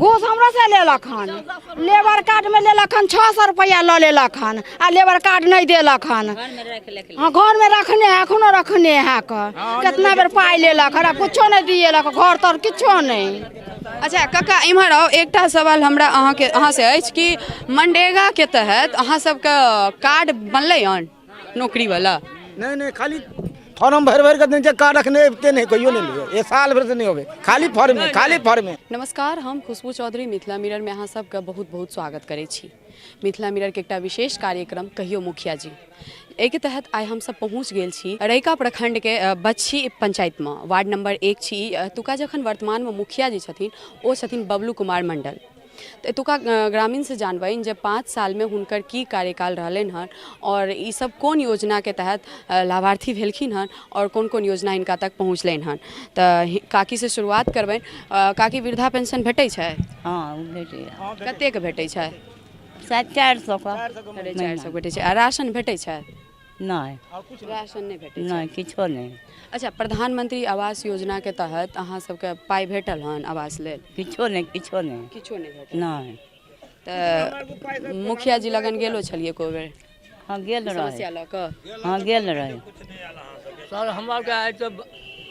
घूस हमरा से लेलक हन, लेबर कार्ड में लेलक हन 600 रुपया ल लेलक हन आ लेबर कार्ड नहीं देलक हन। हाँ घर में रखने है, एखनो रखने है कितना बेर पाई लेलक हन, कुछो नहीं दिएलक, घर तर किछो नहीं। अच्छा काका इम्हर आओ, एकटा सवाल हमरा अहाँ से अछि कि मनरेगा के तहत अहाँ सबके कार्ड बनलै हन नौकरी वाला? नहीं खाली फॉर्म भर के देने कार्ड रखने नहीं कहियो नहीं लिए, एक साल भर से नहीं होवे, खाली फॉर्म में। नमस्कार, हम खुशबू चौधरी मिथिला मिरर में अहाँ सबके बहुत बहुत स्वागत करै छी। मिथिला मिरर के एकटा विशेष कार्यक्रम कहियो मुखिया जी, एके तहत आइ हम सब पहुँच गेल छी रैका प्रखंड के बच्छी पंचायत में, वार्ड नंबर 1 छी। एतुका जखन वर्तमान में मुखिया जी छथिन ओ छथिन बबलू कुमार मंडल। तो एतुका ग्रामीण से जानबनि जे 5 साल में हुनकर की कार्यकाल रहलनि हन और ई सब कोन योजना के तहत लाभार्थी भेलखिन हन और कोन कोन योजना इनका तक पहुँचलनि हन। तो काकी से शुरुआत करबनि। काकी वृद्धा पेंशन भेटै छै? हाँ भेटैए। कतेक भेटै छै? 400 का। 450 भेटै छै। आ राशन भेटै छै? नहीं राशन नहीं भेटै छै। नहीं किछो नहीं। अच्छा, प्रधानमंत्री आवास योजना के तहत अहाँ सबके पाई भेटल हन आवास लेल? किछो नहीं किछो नहीं। किछो नहीं भेटल? नहीं। तो मुखिया जी लगन गेलो छलिए को बेर? हाँ गेल समस्या रहे। ल क? हाँ गेल रहे। सर हमरा के आइ तब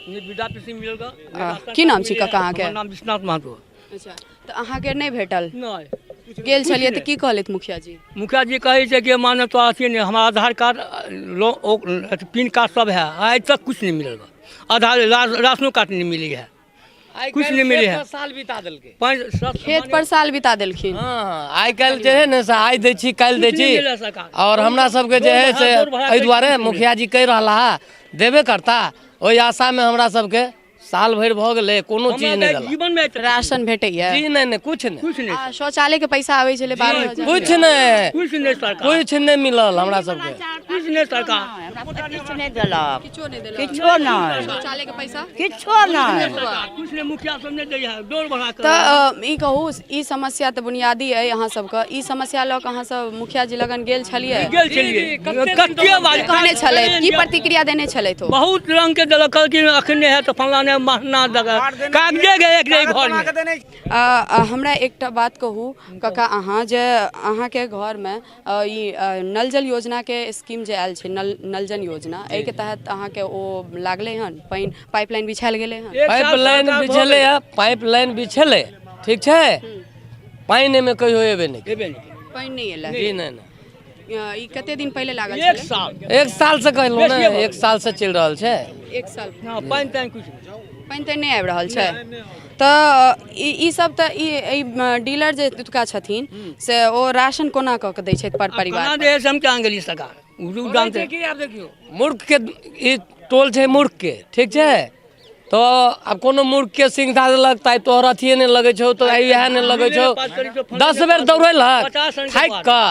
वृद्धा पेंशन मिलल। की नाम छी काका अहाँके? हमर नाम विश्वनाथ महतो। अच्छा, तो अहाँके नहीं भेटल? नहीं गेल छलिए तो की कहलैथ मुखिया जी? मुखिया जी कहे छै कि माने तो अथी नहीं, हमारा आधार कार्ड पिन कार्ड सब है, आज तक कुछ नहीं मिलल। आधार राशनो कार्ड नहीं मिली है, कुछ नहीं मिली है। साल बिता दिल के खेत पर साल बिता देलखिन। हाँ आइ काल्हि जे है ने से आइ दै छी काल्हि दै छी, मिले सरकार। और हमरा सबके जे है से एहि दुआरे मुखिया जी कहि रहला है देबे करता, ओहि आशा में हमरा सबके साल भर भ गेलै कोनो चीज नहीं देला। जीवन में राशन भेटैया? जी नहीं कुछ नहीं, कुछ नहीं, आ शौचालय के पैसा आवे छले 12,000? कुछ नहीं, कुछ नहीं सरकार, कुछ नहीं मिलल हमरा सबके। कुछ नहीं सरकार, किछ नहीं देलक। किछो नहीं देलक? किछो नहीं। शौचालय के पैसा? किछो नहीं। कुछ नहीं। मुखिया सब नहीं दै है, डोर बढ़ा कर। तो ई कहू, ई समस्या तो बुनियादी है अहाँ सबके, ई समस्या ल के अहाँ सब मुखिया जी लगन गेल छलिए? गेल छलिए, कत्ते बार कहने छलै, की प्रतिक्रिया देने छलै? तो बहुत रंग के देलक कि अखने है तो फलाने महना दगा कागजे गए एक घर में। हमरा एकटा बात कहू काका, अहाँ जे अहाँ के घर में ई नल जल योजना के स्कीम जे आयल छै, नल जल योजना, एहि के तहत अहाँ के ओ लागले हन? पाइपलाइन बिछायल गेलै हन? पाइपलाइन बिछले है, पाइपलाइन बिछले ठीक छै, पानी में कहियो एबे नहीं। पानि नहीं एलै? जी नहीं। ई कते दिन पहले लागल एक छलै? साल, एक साल से कहलहुँ ने, एक साल से चल रहा है। एक साल पानी तानी कुछ पानि तऽ नहीं आबि रहल छै। तऽ ई सब तऽ ई डीलर जे एतुका छथिन से ओ राशन कोना कऽ के दै छथि पर परिवार? कना दे हम क्या गेली सरकार उरू जानते कि आप देखियो मूर्ख के ई टोल छै, मूर्ख के ठीक छै। तो अब कोनो मूर्ख के सिंह धा देलक ताइ तोहर अथिए नहीं लगे छौ, तो इएह नहीं लगे छौ, 10 बेर दौड़ेलक थाकि कऽ।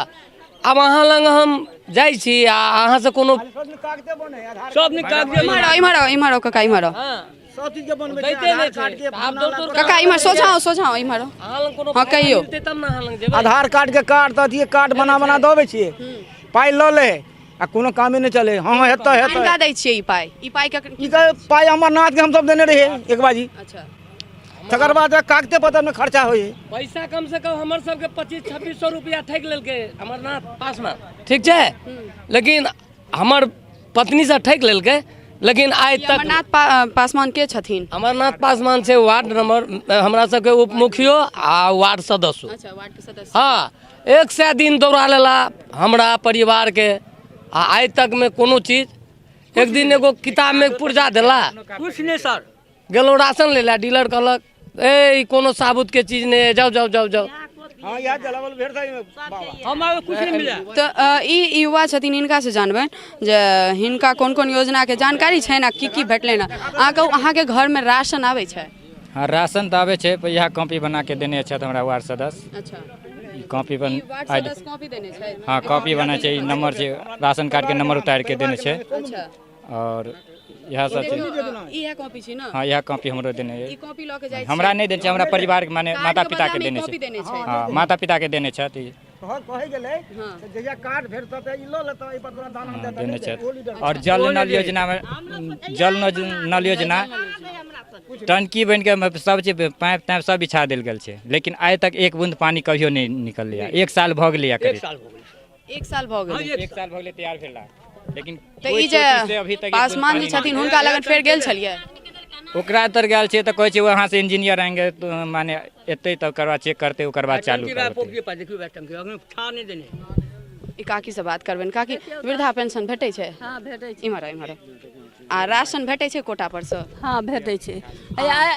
अब अहाँ लग हम जाइ छी आ अहाँ से कोनो सब निकाल इम्हर काका, इम्हर सब चीज के बनबे दैते नहीं छै। आप दौड़ काका इम्हर सोझाओ इम्हर। अहाँ लग कोनो हाँ, कहियो। तब ना अहाँ लग जेबै। आधार कार्ड के कार्ड अथी कार्ड बना देवे छिए, पाई ल ले आ कोनो कामे नहीं चले। हाँ हेतै हिनका दै छियै ई पाइ? ई पाइ के ई पाई अमरनाथ के हम सब देने रहे एक बाजी, अच्छा, तकर बाद कागजे पत्तर में खर्चा होई। पैसा कम से कम हमर सबके 25-2600 रुपया ठकि लेलकै अमरनाथ पासवान ठीक छै, लेकिन हमर पत्नी से ठकि लेलकै। लेकिन आइ तक अमरनाथ पासवान के छथिन? अमरनाथ पासवान छै वार्ड नंबर हमरा सबके उप मुखियो आ वार्ड सदस्य। अच्छा, वार्ड के सदस्य। हाँ 100 दिन दौड़ा लेला हमरा परिवार के, आ आइ तक में कोनो चीज। एक दिन एगो किताब में पुर्जा देला, कुछ नहीं सर। गेलौं राशन ले ला, डीलर कहलक ए कोनो साबुत के चीज नहीं, जाओ। हाँ यार जलावल भेड़ था बाबा, हमारे कुछ नहीं मिला। तो ई युवा छथिन, हिनका से जानबनि जे हिनका कोन कोन योजना के जानकारी छै ना, की भेटलै ना। अहाँ कहू, अहाँ के घर में राशन आबै छै? हाँ राशन तो आवे छै, इएह कॉपी बना के देने छै हमरा वार्ड सदस्य। अच्छा, कॉपी बन वार्ड सदस्य कॉपी देने छै? हाँ कॉपी बना छै, नंबर छै, राशन कार्ड के नंबर उतार के देने छै। अच्छा, और यह सब छै। इहे कॉपी छै ना? हाँ यह कॉपी हमरो देने ई कॉपी ल के जाइ छै? हमरा नहीं देने छै, हमरा परिवार के माने माता पिता के देने कॉपी छै। देने छै? हाँ माता पिता के देने छै। कहे गेले जहिया कार्ड भेटत त ई लो लेता ई पर तोरा दाना देता देने छै। और जल नल योजना में जल नल योजना टंकी बन के सब चीज पाइप ताइप सब बिछा देल गेल छै, लेकिन आइ तक एक बूंद पानी कहियो नहीं निकललै। एक साल भ गेलै करीब, एक साल भऽ गेलै। एक साल भ गेलै तैयार भेला, लेकिन तऽ ई जे पासवान जी छथिन हुनका लगन फेर गेल छलियै, ओकरा तर गेल छै तऽ कहै छै वहाँ से इंजीनियर आएंगे तो माने एतै तब करवा चेक करते ओकर बाद चालू ई काकी से बात करबनि। काकी वृद्धा पेंशन भेटै छै? हाँ भेटै छै। इम्हर इम्हर आ राशन भेटै छै कोटा पर से? हाँ भेटै छै,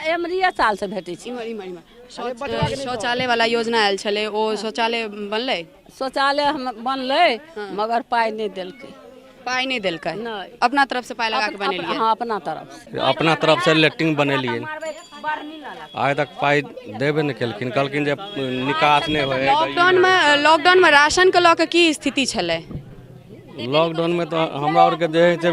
एमरिया साल से भेटै छै। इम्हर इम्हर इम्हर शौचालय वाला योजना आयल छलै, ओ शौचालय बनलै? शौचालय हम बनलै मगर पाइ नहीं देलकै। पाइ नहीं देलकै? नहीं। अपना तरफ से पाइ लगा के बनेलियै? हाँ अपना तरफ से। अपना तरफ से लेटरिंग बनेलिए, आइ तक पाइ देबे नहीं केलखिन, कहलखिन जे निकास नहीं होए। लॉकडाउन में राशन के लऽ के की स्थिति छलै? लॉकडाउन में तो हमरा और के जे है से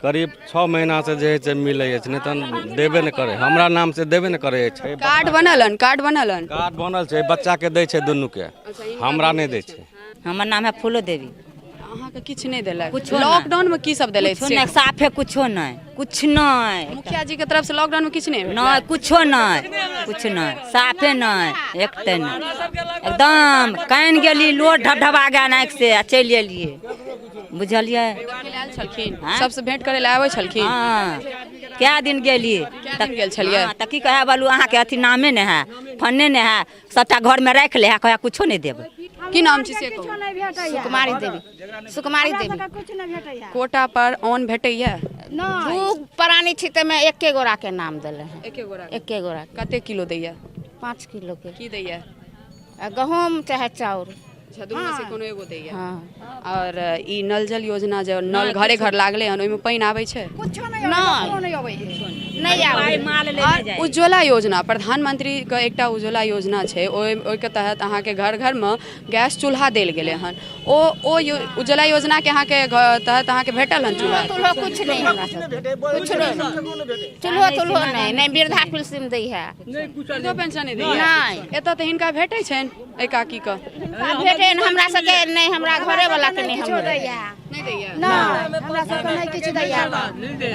करीब 6 महीना से जे है से मिले है, नहीं तो देबे नहीं करे, हमरा नाम से देबे नहीं करे छै। कार्ड बनलन? कार्ड बनलन? कार्ड बनल छै, बच्चा के दै छै दुनू के, हमरा नहीं दै छै। हमर नाम है फूलो देवी। अहाँ के किछ नहीं देलक? कुछो लॉकडाउन में की सब देलै? कुछो नहीं, साफे कुछो नहीं, कुछ नहीं। मुखिया जी के तरफ से लॉकडाउन में किछ नहीं? नहीं कुछो नहीं, कुछ नहीं, साफे नहीं, एकते नहीं। एकदम कान गेली लोट ढबढबा गया नाक से चलि एलिए, बुझलिए। आयल छलखिन, सबसे भेंट करे ला आबै छलखिन? हाँ क्या दिन गेलिए तक गेल छलिए त की कहे बोलू अहाँ के अथी नामे ने है, फन्ने ने है, सबटा घर में राख ले है, कहे कुछो नहीं देब। की नाम छी से कहू? सुकुमारी देवी। सुकुमारी देवी। कुछ नहीं भेटैया कोटा पर अन्न भेटैया? दू प्राणी छी त में एके गोरा के नाम देले हैं। एके गोरा? एके गोरा कते किलो दैया? 5 किलो के। की दैया? गहूम चाहे चाउर। अच्छा, दू में से कोनो एगो दैया? हाँ। और ई नल जल योजना जो नल घरे घर लागले हन, ओइ में पानी आबै छै? कुछो नहीं आबै है, नहीं आबै। और उज्ज्वला योजना, प्रधानमंत्री के एकटा उज्ज्वला योजना छै, ओइ के तहत अहाँ के घर घर में गैस चूल्हा देल गेले हन। ओ उज्ज्वला योजना के अहाँ के तहत अहाँ के भेटल हन चूल्हा? चूल्हा कुछ नहीं हमरा सब, कुछ नहीं। चूल्हा नहीं वृद्धा पेंशन दै है, वृद्धो पेंशन नहीं दैया? नहीं। एतऽ तऽ हिनका भेटै छनि ए काकी के? भेटे हमरा सबके नहीं, हमरा घरे वाला के नहीं हम दैया। नहीं दैया? नहीं हमरा सबके नहीं किछ दैया।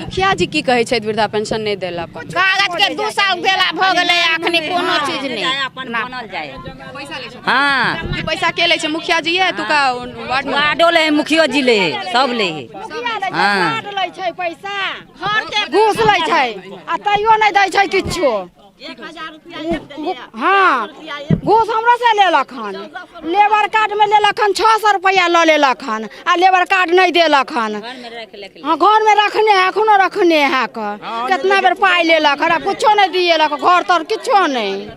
मुखिया जी की कहै छै वृद्धा पेंशन नहीं देला पर? कागज के 2 साल देला भ गेलै, अखनी कोनो चीज नहीं अपन बनल जाए। पैसा लै छै? हाँ की पैसा के लै छै? मुखिया जी है तुका वार्ड में? वार्डो ले, मुखियो जी ले, सब ले। हाँ लै छै पैसा, घर के घूस लै छै आ तैयो नहीं दै छै किछो। 1000 रुपया हाँ घूस हमरा से लेलक हन, लेबर कार्ड में लेलक हन 600 रुपया ल लेलक हन आ लेबर कार्ड नहीं देलक हन। हाँ घर में रखने है, एखनो रखने है कितना बेर पाई लेलक हन, कुछो नहीं दिएलक, घर तर किछो नहीं।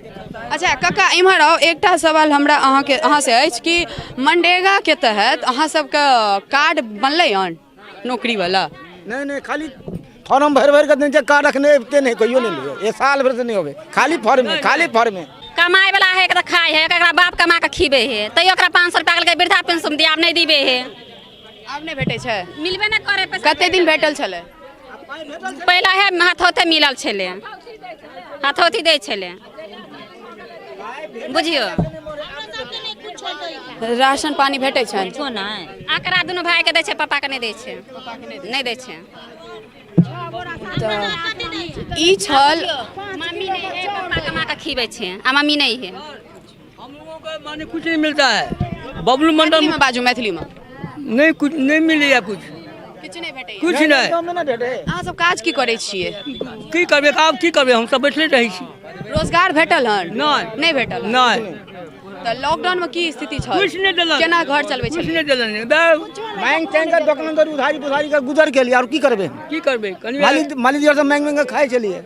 अच्छा काका इम्हर आओ, एकटा सवाल हमरा अहाँ से अछि कि मनरेगा के तहत अहाँ सबके कार्ड बनलै हन नौकरी वाला? नहीं खाली फॉर्म भर के देने कार्ड रखने ते नहीं कहियो नहीं लिए, एक साल भर से नहीं होवे, खाली फॉर्म में, खाली फॉर्म में। कमाए वाला है तो खाए है, एकरा बाप कमा के खीबे है, तैयो एकरा 500 रुपया के वृद्धा पेंशन दिया, नहीं दिबे है। आब नहीं भेटै छै? मिलबे न करे पैसा। कते दिन भेटल छलै? पहला है हाथोते मिलल छले, हाथोती दै छले, बुझियो। राशन पानी भेटै छै? कुछो नहीं। एकरा दुनू भाई के दै छै, पापा के नहीं दै छै, नहीं दै छै। ई छल मम्मी नहीं है, पापा कमा के खीबे छै आ मम्मी नहीं है। हम लोगों को माने कुछ नहीं मिलता है। बबलू मंडल में बाजू मैथिली में नहीं, कुछ नहीं मिलेगा, कुछ नहीं भेटै, कुछ नहीं। अहाँ सब काज की करै छियै? की करबे, आब की करबे, हम सब बैठले रही छी। रोजगार भेटल हन? नहीं भेटल? नहीं। तो लॉकडाउन में की स्थिति छल? कुछ नहीं देलन, केना घर चलबै छै? कुछ नहीं देलन। मांग चैन का दुकानदार उधारी पुधारी का गुजर के लिए और की करबे, की करबे, माली दियर से मांग मांग खाए चलिए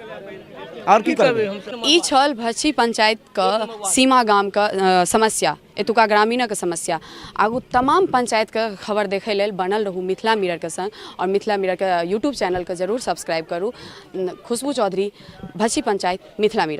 और की करबे। ई छल भच्छी पंचायत का सीमा गाम का समस्या, एतुका ग्रामीणक समस्या। आगू तमाम पंचायत के खबर देखे लेल बनल रहू मिथिला मिरर के संग, और मिथिला मिरर के यूट्यूब चैनल के जरूर सब्सक्राइब करू। खुशबू चौधरी, भच्छी पंचायत, मिथिला मिरर।